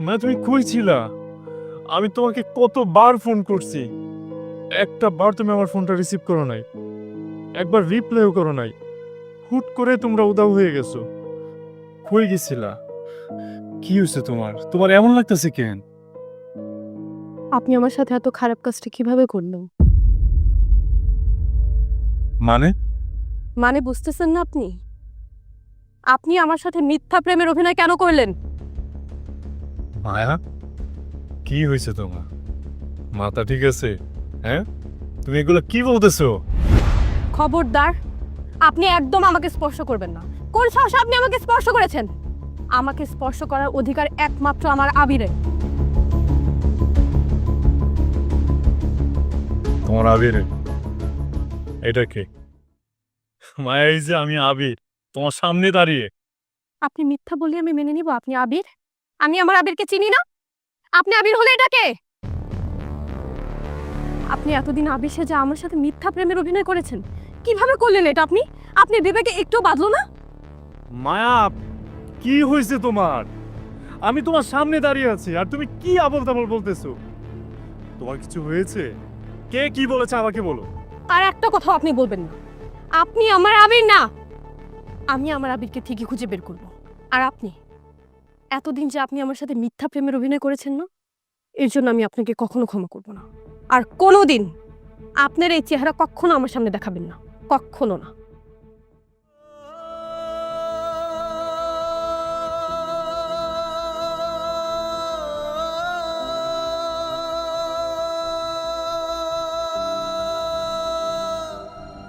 মানে তুমি কই ছিলা? আমি তোমাকে কতবার ফোন করছি, একটা বার তুমি আমার ফোনটা রিসিভ করো নাই, একবার রিপ্লাইও করো নাই। হুট করে তোমরা উধাও হয়ে গেছো। কই গেছিলা? কি হয়েছে তোমার? তোমার এমন লাগতেছে কেন? আপনি আমার সাথে এত খারাপ কাজটা কিভাবে করলেন? মানে? মানে বুঝতেছেন না আপনি? আপনি আমার সাথে মিথ্যা প্রেমের অভিনয় কেন করলেন? মায়া, কি হয়েছে তোমার? মাথা ঠিক আছে? হ্যাঁ, তুমি এগুলো কি বলতেছো? খবরদার, আপনি একদম আমাকে স্পর্শ করবেন না। কোন সাহসে আপনি আমাকে স্পর্শ করেছেন? আমাকে স্পর্শ করার অধিকার একমাত্র আমার আবিরের। তোমার আবির? এটা কে? মায়া, এই যে আমি আবির, তোমার সামনে দাঁড়িয়ে। আপনি মিথ্যা বললে আমি মেনে নিব আপনি আবির? আমি আমার আবিরকে চিনি না। আপনি আবির হলে এটাকে? আপনি এতদিন আবির সেজে আমার সাথে মিথ্যা প্রেমের অভিনয় করেছেন। কিভাবে করলেন এটা আপনি? আপনি বিবেকে একটু বাঁধলো না? মায়া, কি হয়েছে তোমার? আমি তোমার সামনে দাঁড়িয়ে আছি আর তুমি কি আবল তাবল বলতেছো? তোমার কিছু হয়েছে? কে কি বলেছে আমাকে বলো। আর একটা কথা আপনি বলবেন না। আপনি আমার আবির না। আমি আমার আবিরকে ঠিকই খুঁজে বের করব। আর আপনি, এতদিন যে আপনি আমার সাথে মিথ্যা প্রেমের অভিনয় করেছেন না, এর জন্য আমি আপনাকে কখনো ক্ষমা করব না। আর কোনোদিন আপনার এই চেহারা কখনো আমার সামনে দেখাবেন না, কখনো না।